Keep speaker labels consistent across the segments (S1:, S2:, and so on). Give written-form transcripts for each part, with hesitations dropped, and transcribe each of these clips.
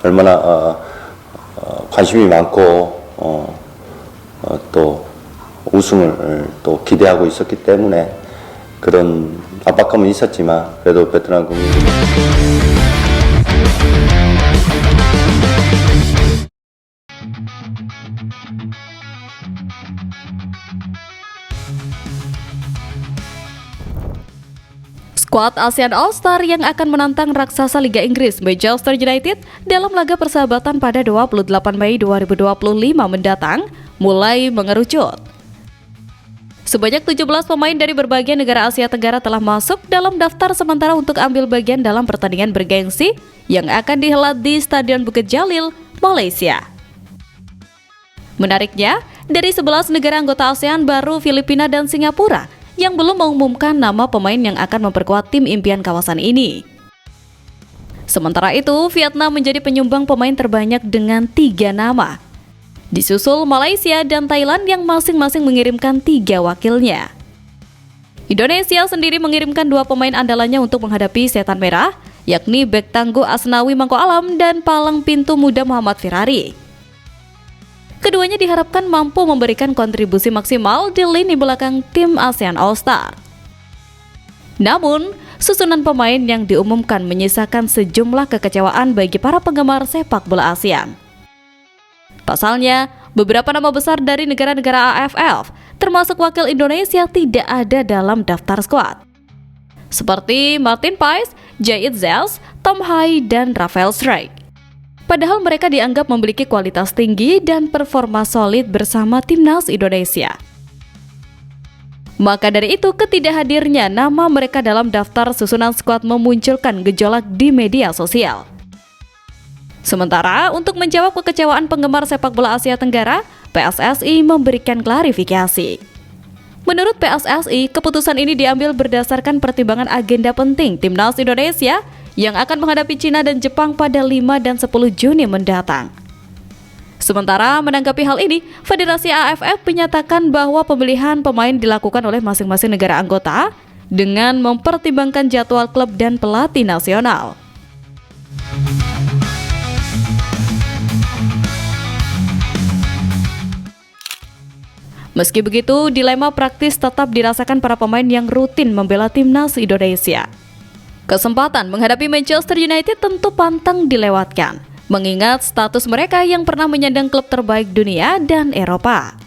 S1: 얼마나 관심이 많고 또 우승을 또 기대하고 있었기 때문에 그런 압박감은 있었지만 그래도 베트남 국민들이
S2: Skuad ASEAN All-Star yang akan menantang raksasa Liga Inggris Manchester United dalam laga persahabatan pada 28 Mei 2025 mendatang mulai mengerucut. Sebanyak 17 pemain dari berbagai negara Asia Tenggara telah masuk dalam daftar sementara untuk ambil bagian dalam pertandingan bergengsi yang akan dihelat di Stadion Bukit Jalil, Malaysia. Menariknya, dari 11 negara anggota ASEAN baru Filipina dan Singapura yang belum mengumumkan nama pemain yang akan memperkuat tim impian kawasan ini. Sementara itu, Vietnam menjadi penyumbang pemain terbanyak dengan 3 nama. Disusul Malaysia dan Thailand yang masing-masing mengirimkan 3 wakilnya. Indonesia sendiri mengirimkan 2 pemain andalannya untuk menghadapi Setan Merah, yakni bek tangguh Asnawi Mangko Alam dan palang pintu muda Muhammad Ferrari. Keduanya diharapkan mampu memberikan kontribusi maksimal di lini belakang tim ASEAN All-Star. Namun, susunan pemain yang diumumkan menyisakan sejumlah kekecewaan bagi para penggemar sepak bola ASEAN. Pasalnya, beberapa nama besar dari negara-negara AFF, termasuk wakil Indonesia, tidak ada dalam daftar skuad. Seperti Martin Pais, Jait Zels, Tom Hai, dan Rafael Strijk. Padahal mereka dianggap memiliki kualitas tinggi dan performa solid bersama timnas Indonesia. Maka dari itu, ketidakhadirnya nama mereka dalam daftar susunan skuad memunculkan gejolak di media sosial. Sementara, untuk menjawab kekecewaan penggemar sepak bola Asia Tenggara, PSSI memberikan klarifikasi. Menurut PSSI, keputusan ini diambil berdasarkan pertimbangan agenda penting timnas Indonesia yang akan menghadapi Cina dan Jepang pada 5 dan 10 Juni mendatang. Sementara menanggapi hal ini, Federasi AFF menyatakan bahwa pemilihan pemain dilakukan oleh masing-masing negara anggota dengan mempertimbangkan jadwal klub dan pelatih nasional. Meski begitu, dilema praktis tetap dirasakan para pemain yang rutin membela timnas Indonesia. Kesempatan menghadapi Manchester United tentu pantang dilewatkan, mengingat status mereka yang pernah menyandang klub terbaik dunia dan Eropa.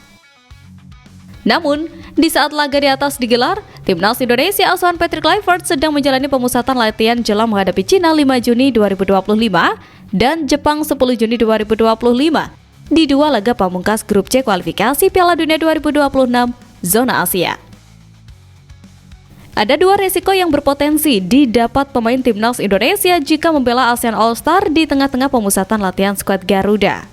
S2: Namun, di saat laga di atas digelar, timnas Indonesia asuhan Patrick Kluivert sedang menjalani pemusatan latihan jelang menghadapi Cina 5 Juni 2025 dan Jepang 10 Juni 2025 di 2 laga pamungkas grup C kualifikasi Piala Dunia 2026 zona Asia. Ada 2 resiko yang berpotensi didapat pemain timnas Indonesia jika membela ASEAN All-Star di tengah-tengah pemusatan latihan skuad Garuda.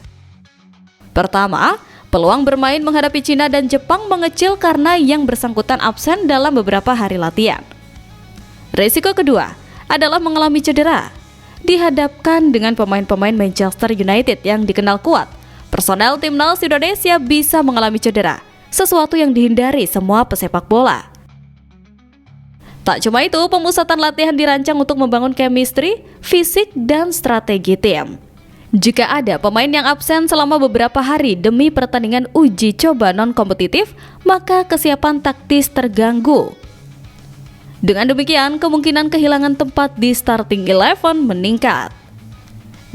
S2: Pertama, peluang bermain menghadapi Cina dan Jepang mengecil karena yang bersangkutan absen dalam beberapa hari latihan. Resiko kedua adalah mengalami cedera. Dihadapkan dengan pemain-pemain Manchester United yang dikenal kuat, personel timnas Indonesia bisa mengalami cedera, sesuatu yang dihindari semua pesepak bola. Tak cuma itu, pemusatan latihan dirancang untuk membangun chemistry, fisik, dan strategi tim. Jika ada pemain yang absen selama beberapa hari demi pertandingan uji coba non-kompetitif, maka kesiapan taktis terganggu. Dengan demikian, kemungkinan kehilangan tempat di starting 11 meningkat.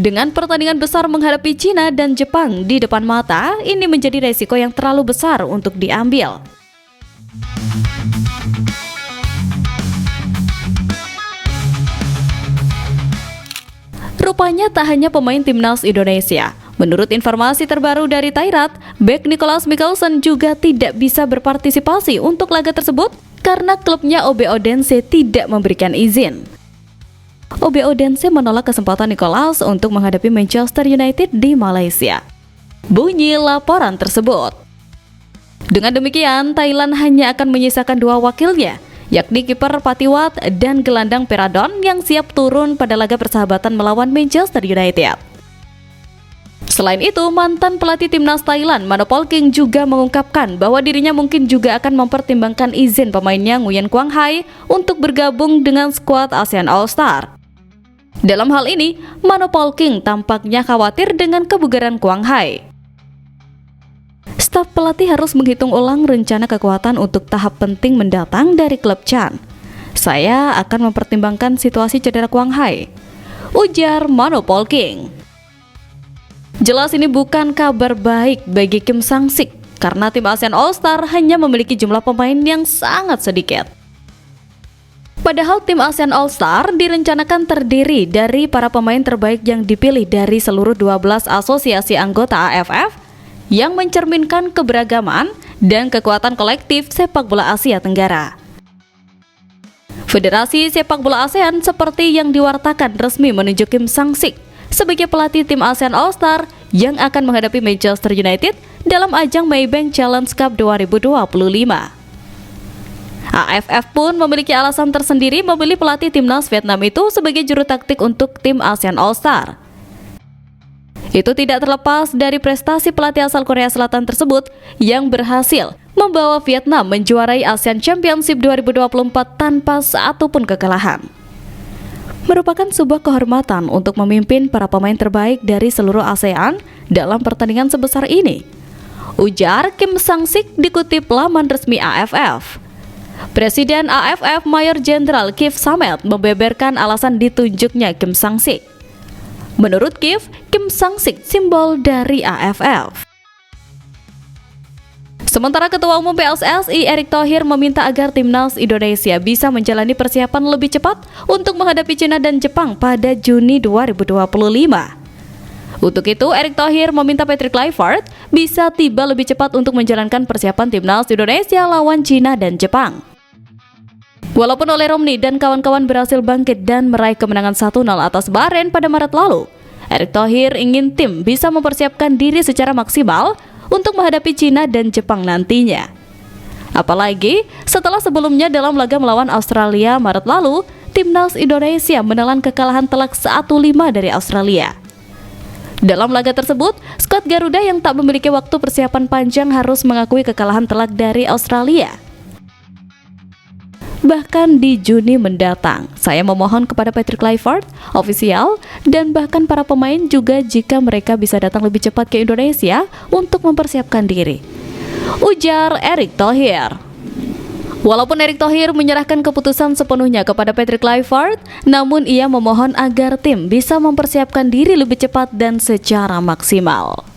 S2: Dengan pertandingan besar menghadapi Cina dan Jepang di depan mata, ini menjadi resiko yang terlalu besar untuk diambil. Rupanya tak hanya pemain timnas Indonesia. Menurut informasi terbaru dari Thairat, bek Nicolas Mikkelsen juga tidak bisa berpartisipasi untuk laga tersebut karena klubnya OB Odense tidak memberikan izin. OB Odense menolak kesempatan Nicolas untuk menghadapi Manchester United di Malaysia. Bunyi laporan tersebut. Dengan demikian, Thailand hanya akan menyisakan 2 wakilnya, yakni kiper Patiwat dan gelandang Peradon yang siap turun pada laga persahabatan melawan Manchester United. Selain itu, mantan pelatih timnas Thailand Manopol King juga mengungkapkan bahwa dirinya mungkin juga akan mempertimbangkan izin pemainnya Nguyen Quang Hai untuk bergabung dengan skuad ASEAN All-Star. Dalam hal ini, Mano Polking tampaknya khawatir dengan kebugaran Quang Hai. Staf pelatih harus menghitung ulang rencana kekuatan untuk tahap penting mendatang dari klub Chan. Saya akan mempertimbangkan situasi cedera Quang Hai, ujar Mano Polking. Jelas ini bukan kabar baik bagi Kim Sang-sik karena tim ASEAN All-Star hanya memiliki jumlah pemain yang sangat sedikit. Padahal tim ASEAN All-Star direncanakan terdiri dari para pemain terbaik yang dipilih dari seluruh 12 asosiasi anggota AFF yang mencerminkan keberagaman dan kekuatan kolektif sepak bola Asia Tenggara. Federasi Sepak Bola ASEAN seperti yang diwartakan resmi menunjuk Kim Sang-sik sebagai pelatih tim ASEAN All-Star yang akan menghadapi Manchester United dalam ajang Maybank Challenge Cup 2025. AFF pun memiliki alasan tersendiri memilih pelatih timnas Vietnam itu sebagai juru taktik untuk tim ASEAN All-Star. Itu tidak terlepas dari prestasi pelatih asal Korea Selatan tersebut yang berhasil membawa Vietnam menjuarai ASEAN Championship 2024 tanpa satupun kekalahan. Merupakan sebuah kehormatan untuk memimpin para pemain terbaik dari seluruh ASEAN dalam pertandingan sebesar ini, ujar Kim Sang-sik dikutip laman resmi AFF. Presiden AFF Mayor Jenderal Kif Samet membeberkan alasan ditunjuknya Kim Sang-sik. Menurut Kif, Kim Sang-sik simbol dari AFF. Sementara Ketua Umum PSSI Erick Thohir meminta agar timnas Indonesia bisa menjalani persiapan lebih cepat untuk menghadapi Cina dan Jepang pada Juni 2025. Untuk itu, Erick Thohir meminta Patrick Kluivert bisa tiba lebih cepat untuk menjalankan persiapan timnas Indonesia lawan Cina dan Jepang. Walaupun Ole Romney dan kawan-kawan berhasil bangkit dan meraih kemenangan 1-0 atas Bahrain pada Maret lalu, Erick Thohir ingin tim bisa mempersiapkan diri secara maksimal untuk menghadapi Cina dan Jepang nantinya. Apalagi setelah sebelumnya dalam laga melawan Australia Maret lalu, timnas Indonesia menelan kekalahan telak 1-5 dari Australia. Dalam laga tersebut, skuad Garuda yang tak memiliki waktu persiapan panjang harus mengakui kekalahan telak dari Australia. Bahkan di Juni mendatang, saya memohon kepada Patrick Kluivert, ofisial, dan bahkan para pemain juga jika mereka bisa datang lebih cepat ke Indonesia untuk mempersiapkan diri, ujar Erick Thohir. Walaupun Erick Thohir menyerahkan keputusan sepenuhnya kepada Patrick Kluivert, namun ia memohon agar tim bisa mempersiapkan diri lebih cepat dan secara maksimal.